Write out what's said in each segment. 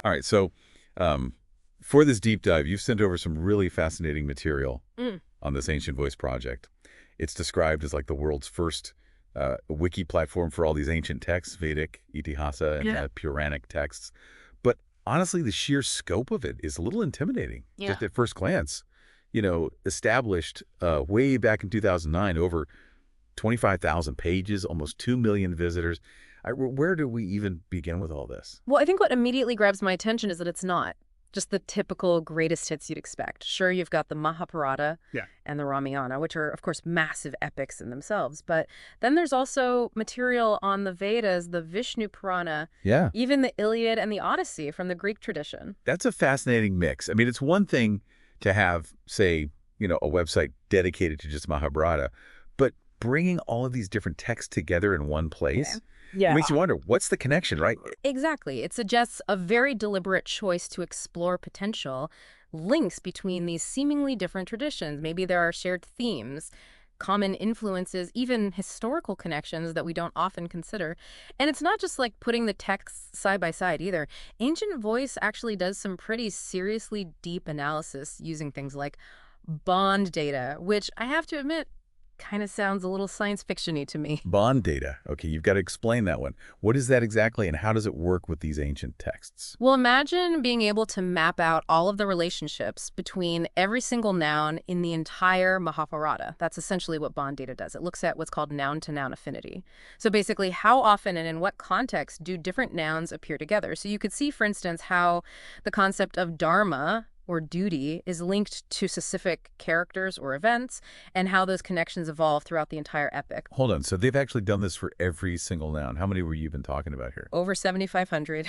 All right, so for this deep dive, you've sent over some really fascinating material Mm. on this Ancient Voice project. It's described as like the world's first wiki platform for all these ancient texts, Vedic, Itihasa, and Yeah. Puranic texts. But honestly, the sheer scope of it is a little intimidating, Yeah. just at first glance. Established way back in 2009, over 25,000 pages, almost 2 million visitors. Where do we even begin with all this? Well, I think what immediately grabs my attention is that it's not just the typical greatest hits you'd expect. Sure, you've got the Mahabharata Yeah. and the Ramayana, which are, of course, massive epics in themselves. But then there's also material on the Vedas, the Vishnu Purana, Yeah. even the Iliad and the Odyssey from the Greek tradition. That's a fascinating mix. I mean, it's one thing to have, say, a website dedicated to just Mahabharata, but bringing all of these different texts together in one place, it Yeah. makes you wonder, what's the connection, right? Exactly. It suggests a very deliberate choice to explore potential links between these seemingly different traditions. Maybe there are shared themes, common influences, even historical connections that we don't often consider. And it's not just like putting the texts side by side either. Ancient Voice actually does some pretty seriously deep analysis using things like bond data, which I have to admit kind of sounds a little science fiction-y to me. Bond data. Okay, you've got to explain that one. What is that exactly, and how does it work with these ancient texts? Well, imagine being able to map out all of the relationships between every single noun in the entire Mahabharata. That's essentially what bond data does. It looks at what's called noun-to-noun affinity. So basically, how often and in what context do different nouns appear together? So you could see, for instance, how the concept of dharma or duty is linked to specific characters or events, and how those connections evolve throughout the entire epic. Hold on, so they've actually done this for every single noun. How many were you even talking about here? Over 7,500.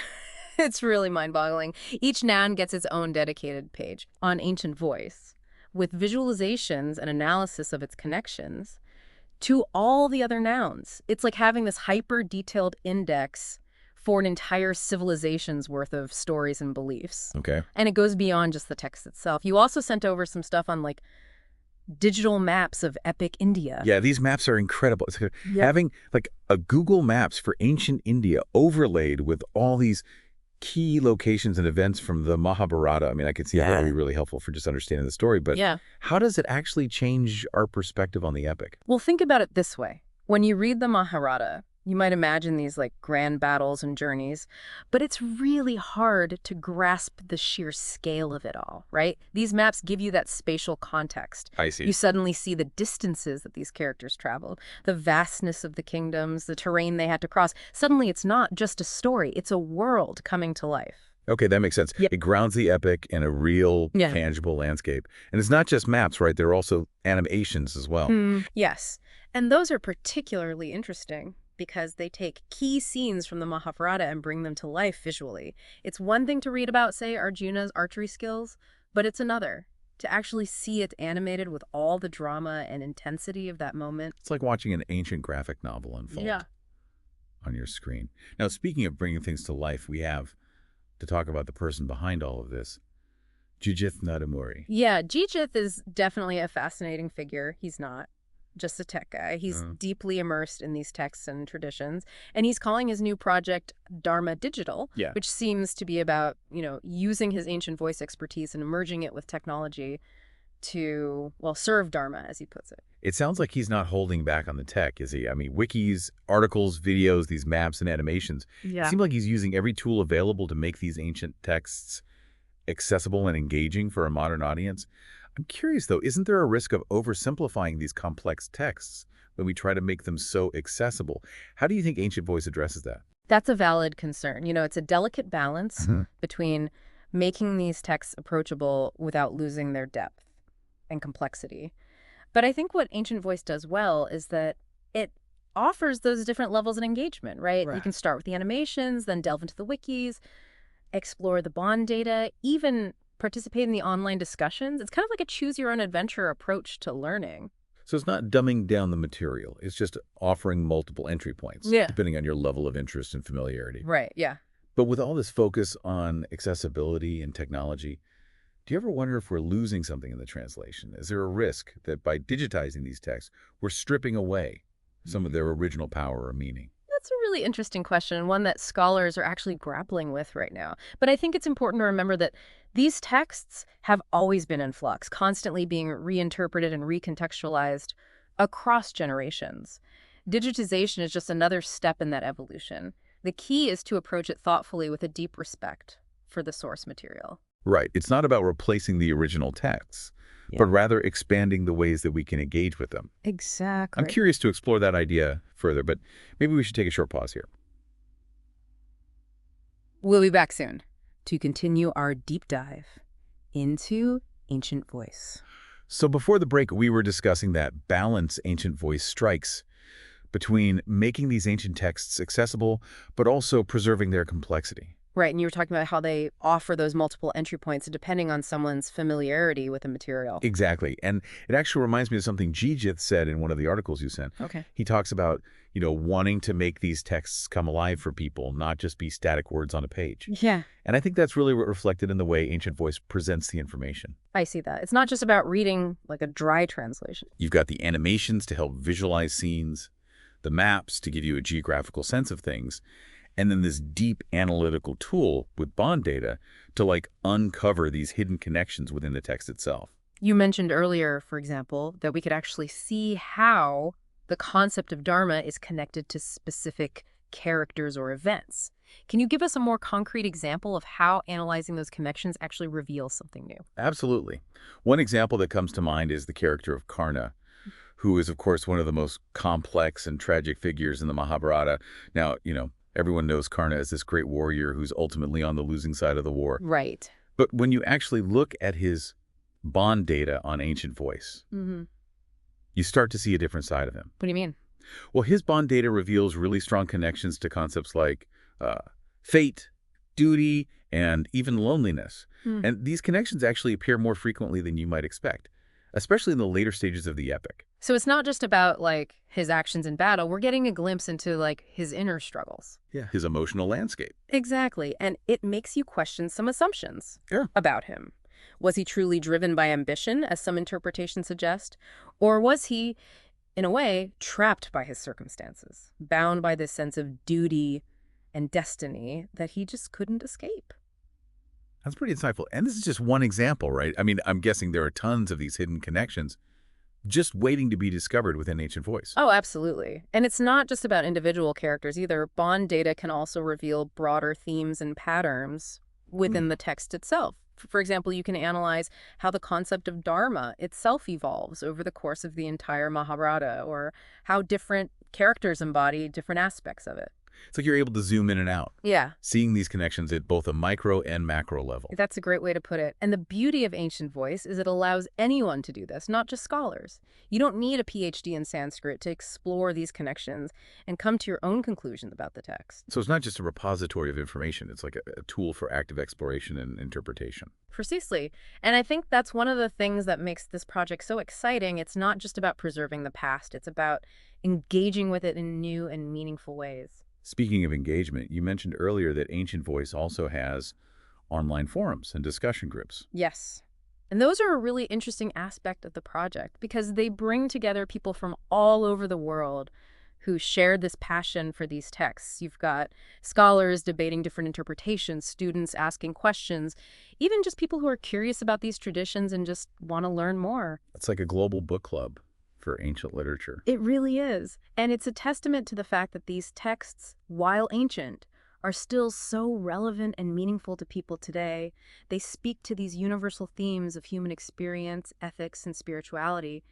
It's really mind-boggling. Each noun gets its own dedicated page on Ancient Voice, with visualizations and analysis of its connections to all the other nouns. It's like having this hyper-detailed index for an entire civilization's worth of stories and beliefs. Okay. And it goes beyond just the text itself. You also sent over some stuff on, like, digital maps of epic India. Yeah, these maps are incredible. It's like Yep. having like a Google Maps for ancient India overlaid with all these key locations and events from the Mahabharata. I mean, I could see how that would be really helpful for just understanding the story, but Yeah. how does it actually change our perspective on the epic? Well, think about it this way. When you read the Mahabharata, you might imagine these like grand battles and journeys, but it's really hard to grasp the sheer scale of it all, right? These maps give you that spatial context. I see. You suddenly see the distances that these characters traveled, the vastness of the kingdoms, the terrain they had to cross. Suddenly it's not just a story, it's a world coming to life. Okay, that makes sense. Yeah. It grounds the epic in a real, Yeah. tangible landscape. And it's not just maps, right? There are also animations as well. Yes, and those are particularly interesting because they take key scenes from the Mahabharata and bring them to life visually. It's one thing to read about, say, Arjuna's archery skills, but it's another to actually see it animated with all the drama and intensity of that moment. It's like watching an ancient graphic novel unfold on your screen. Now, speaking of bringing things to life, we have to talk about the person behind all of this, Jijith Nadumuri. Yeah, Jijith is definitely a fascinating figure. He's not just a tech guy. He's deeply immersed in these texts and traditions, and he's calling his new project Dharma Digital, Yeah. which seems to be about, using his ancient voice expertise and merging it with technology to, well, serve Dharma, as he puts it. It sounds like he's not holding back on the tech, is he? I mean, wikis, articles, videos, these maps and animations. It seems like he's using every tool available to make these ancient texts accessible and engaging for a modern audience. I'm curious, though, isn't there a risk of oversimplifying these complex texts when we try to make them so accessible? How do you think Ancient Voice addresses that? That's a valid concern. It's a delicate balance between making these texts approachable without losing their depth and complexity. But I think what Ancient Voice does well is that it offers those different levels of engagement, right? You can start with the animations, then delve into the wikis, explore the bond data, even participate in the online discussions. It's kind of like a choose-your-own-adventure approach to learning. So it's not dumbing down the material. It's just offering multiple entry points, depending on your level of interest and familiarity. Right, yeah. But with all this focus on accessibility and technology, do you ever wonder if we're losing something in the translation? Is there a risk that by digitizing these texts, we're stripping away some of their original power or meaning? That's a really interesting question, and one that scholars are actually grappling with right now. But I think it's important to remember that these texts have always been in flux, constantly being reinterpreted and recontextualized across generations. Digitization is just another step in that evolution. The key is to approach it thoughtfully with a deep respect for the source material. Right. It's not about replacing the original texts, but rather expanding the ways that we can engage with them. Exactly. I'm curious to explore that idea further, but maybe we should take a short pause here. We'll be back soon to continue our deep dive into Ancient Voice. So before the break, we were discussing that balance Ancient Voice strikes between making these ancient texts accessible, but also preserving their complexity. Right, and you were talking about how they offer those multiple entry points depending on someone's familiarity with the material. Exactly. And it actually reminds me of something Jijith said in one of the articles you sent. Okay. He talks about, wanting to make these texts come alive for people, not just be static words on a page. Yeah. And I think that's really reflected in the way Ancient Voice presents the information. I see that. It's not just about reading like a dry translation. You've got the animations to help visualize scenes, the maps to give you a geographical sense of things, and then this deep analytical tool with bond data to uncover these hidden connections within the text itself. You mentioned earlier, for example, that we could actually see how the concept of Dharma is connected to specific characters or events. Can you give us a more concrete example of how analyzing those connections actually reveals something new? Absolutely. One example that comes to mind is the character of Karna, who is, of course, one of the most complex and tragic figures in the Mahabharata. Now, everyone knows Karna as this great warrior who's ultimately on the losing side of the war. Right. But when you actually look at his bond data on Ancient Voice, you start to see a different side of him. What do you mean? Well, his bond data reveals really strong connections to concepts like fate, duty, and even loneliness. And these connections actually appear more frequently than you might expect, especially in the later stages of the epic. So it's not just about his actions in battle. We're getting a glimpse into his inner struggles. Yeah. His emotional landscape. Exactly. And it makes you question some assumptions about him. Was he truly driven by ambition, as some interpretations suggest? Or was he, in a way, trapped by his circumstances, bound by this sense of duty and destiny that he just couldn't escape? That's pretty insightful. And this is just one example, right? I mean, I'm guessing there are tons of these hidden connections just waiting to be discovered within Ancient Voice. Oh, absolutely. And it's not just about individual characters either. Bond data can also reveal broader themes and patterns within the text itself. For example, you can analyze how the concept of Dharma itself evolves over the course of the entire Mahabharata, or how different characters embody different aspects of it. It's like you're able to zoom in and out. Yeah. Seeing these connections at both a micro and macro level. That's a great way to put it. And the beauty of Ancient Voice is it allows anyone to do this, not just scholars. You don't need a PhD in Sanskrit to explore these connections and come to your own conclusions about the text. So it's not just a repository of information. It's like a tool for active exploration and interpretation. Precisely. And I think that's one of the things that makes this project so exciting. It's not just about preserving the past. It's about engaging with it in new and meaningful ways. Speaking of engagement, you mentioned earlier that Ancient Voice also has online forums and discussion groups. Yes. And those are a really interesting aspect of the project because they bring together people from all over the world who share this passion for these texts. You've got scholars debating different interpretations, students asking questions, even just people who are curious about these traditions and just want to learn more. It's like a global book club for ancient literature. It really is. And it's a testament to the fact that these texts, while ancient, are still so relevant and meaningful to people today. They speak to these universal themes of human experience, ethics, and spirituality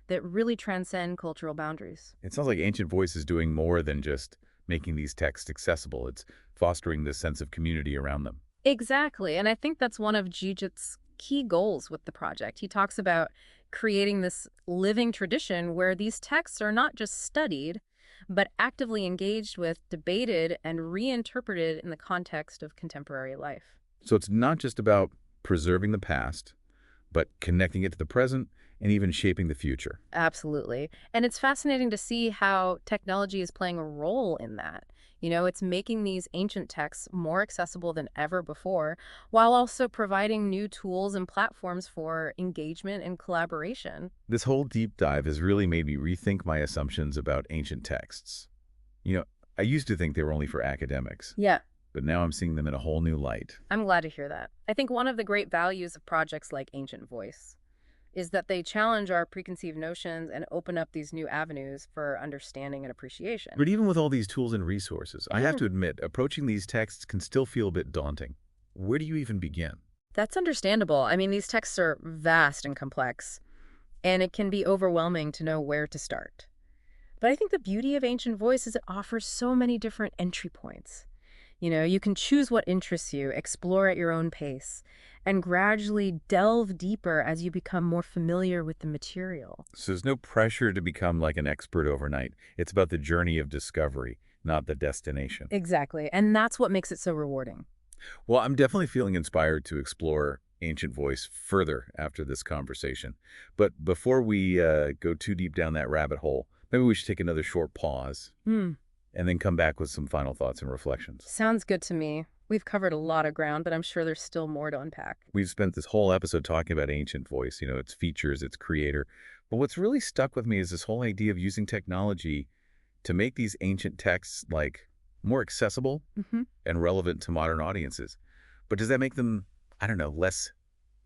that really transcend cultural boundaries. It sounds like Ancient Voice is doing more than just making these texts accessible. It's fostering this sense of community around them. Exactly. And I think that's one of Jijith's key goals with the project. He talks about creating this living tradition where these texts are not just studied, but actively engaged with, debated, and reinterpreted in the context of contemporary life. So it's not just about preserving the past, but connecting it to the present and even shaping the future. Absolutely. And it's fascinating to see how technology is playing a role in that. You know, it's making these ancient texts more accessible than ever before, while also providing new tools and platforms for engagement and collaboration. This whole deep dive has really made me rethink my assumptions about ancient texts. I used to think they were only for academics. Yeah. But now I'm seeing them in a whole new light. I'm glad to hear that. I think one of the great values of projects like AncientVoice is that they challenge our preconceived notions and open up these new avenues for understanding and appreciation. But even with all these tools and resources, I have to admit, approaching these texts can still feel a bit daunting. Where do you even begin? That's understandable. I mean, these texts are vast and complex, and it can be overwhelming to know where to start. But I think the beauty of AncientVoice is it offers so many different entry points. You know, you can choose what interests you, explore at your own pace, and gradually delve deeper as you become more familiar with the material. So there's no pressure to become like an expert overnight. It's about the journey of discovery, not the destination. Exactly. And that's what makes it so rewarding. Well, I'm definitely feeling inspired to explore AncientVoice further after this conversation. But before we go too deep down that rabbit hole, maybe we should take another short pause and then come back with some final thoughts and reflections. Sounds good to me. We've covered a lot of ground, but I'm sure there's still more to unpack. We've spent this whole episode talking about AncientVoice, you know, its features, its creator. But what's really stuck with me is this whole idea of using technology to make these ancient texts, like, more accessible and relevant to modern audiences. But does that make them, I don't know, less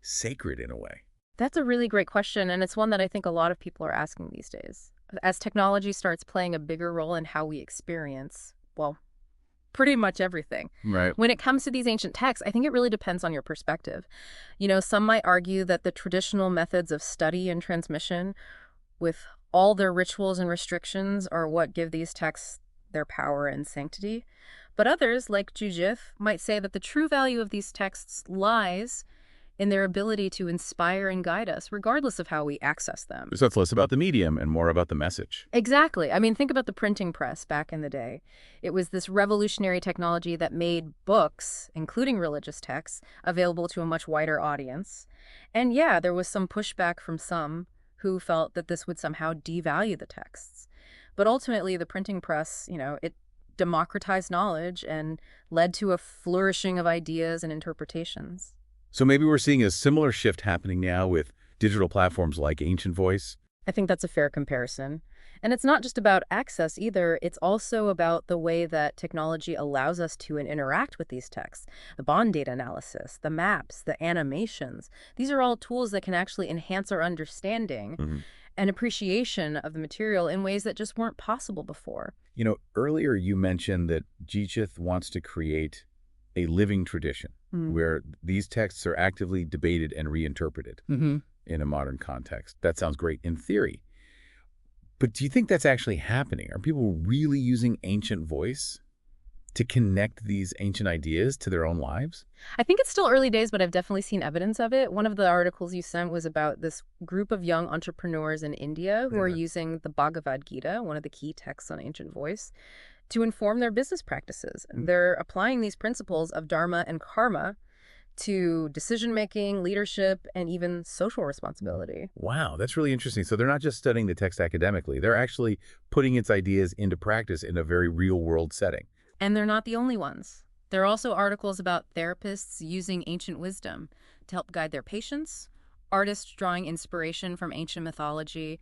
sacred in a way? That's a really great question, and it's one that I think a lot of people are asking these days. As technology starts playing a bigger role in how we experience, well, pretty much everything. Right. When it comes to these ancient texts, I think it really depends on your perspective. You know, some might argue that the traditional methods of study and transmission, with all their rituals and restrictions, are what give these texts their power and sanctity. But others, like Jijith, might say that the true value of these texts lies in their ability to inspire and guide us, regardless of how we access them. So it's less about the medium and more about the message. Exactly. I mean, think about the printing press back in the day. It was this revolutionary technology that made books, including religious texts, available to a much wider audience. And yeah, there was some pushback from some who felt that this would somehow devalue the texts. But ultimately, the printing press, you know, it democratized knowledge and led to a flourishing of ideas and interpretations. So maybe we're seeing a similar shift happening now with digital platforms like AncientVoice? I think that's a fair comparison. And it's not just about access either. It's also about the way that technology allows us to interact with these texts. The bond data analysis, the maps, the animations. These are all tools that can actually enhance our understanding and appreciation of the material in ways that just weren't possible before. You know, earlier you mentioned that Jijith wants to create a living tradition where these texts are actively debated and reinterpreted in a modern context. That sounds great in theory. But do you think that's actually happening? Are people really using AncientVoice to connect these ancient ideas to their own lives? I think it's still early days, but I've definitely seen evidence of it. One of the articles you sent was about this group of young entrepreneurs in India who are using the Bhagavad Gita, one of the key texts on AncientVoice, to inform their business practices. They're applying these principles of dharma and karma to decision-making, leadership, and even social responsibility. Wow, that's really interesting. So they're not just studying the text academically. They're actually putting its ideas into practice in a very real-world setting. And they're not the only ones. There are also articles about therapists using ancient wisdom to help guide their patients, artists drawing inspiration from ancient mythology,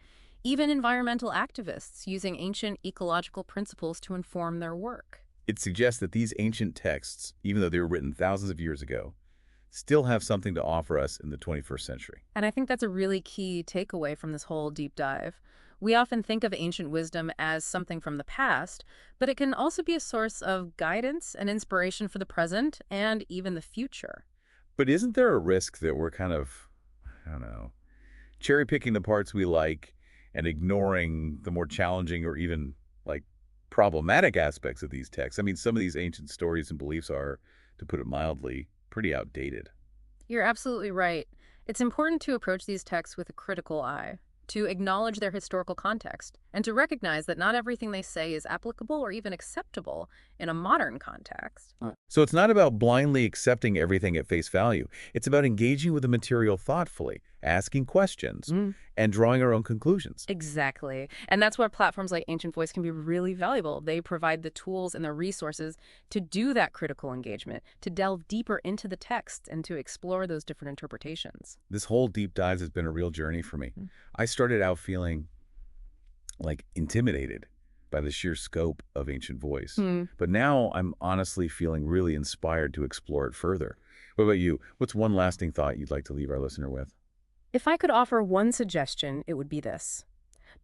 even environmental activists using ancient ecological principles to inform their work. It suggests that these ancient texts, even though they were written thousands of years ago, still have something to offer us in the 21st century. And I think that's a really key takeaway from this whole deep dive. We often think of ancient wisdom as something from the past, but it can also be a source of guidance and inspiration for the present and even the future. But isn't there a risk that we're kind of, I don't know, cherry-picking the parts we like and ignoring the more challenging or even, like, problematic aspects of these texts? I mean, some of these ancient stories and beliefs are, to put it mildly, pretty outdated. You're absolutely right. It's important to approach these texts with a critical eye, to acknowledge their historical context, and to recognize that not everything they say is applicable or even acceptable in a modern context. So it's not about blindly accepting everything at face value. It's about engaging with the material thoughtfully, asking questions, and drawing our own conclusions. Exactly. And that's where platforms like AncientVoice can be really valuable. They provide the tools and the resources to do that critical engagement, to delve deeper into the text and to explore those different interpretations. This whole deep dive has been a real journey for me. I started out feeling like intimidated by the sheer scope of Ancient Voice. Hmm. But now I'm honestly feeling really inspired to explore it further. What about you? What's one lasting thought you'd like to leave our listener with? If I could offer one suggestion, it would be this.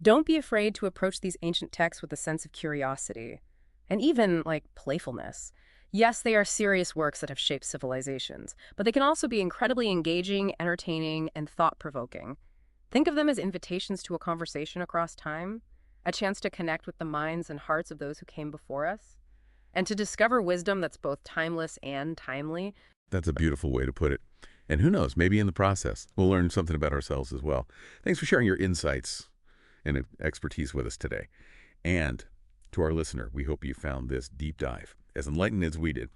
Don't be afraid to approach these ancient texts with a sense of curiosity, and even, like, playfulness. Yes, they are serious works that have shaped civilizations, but they can also be incredibly engaging, entertaining, and thought-provoking. Think of them as invitations to a conversation across time, a chance to connect with the minds and hearts of those who came before us, and to discover wisdom that's both timeless and timely. That's a beautiful way to put it. And who knows, maybe in the process, we'll learn something about ourselves as well. Thanks for sharing your insights and expertise with us today. And to our listener, we hope you found this deep dive as enlightened as we did.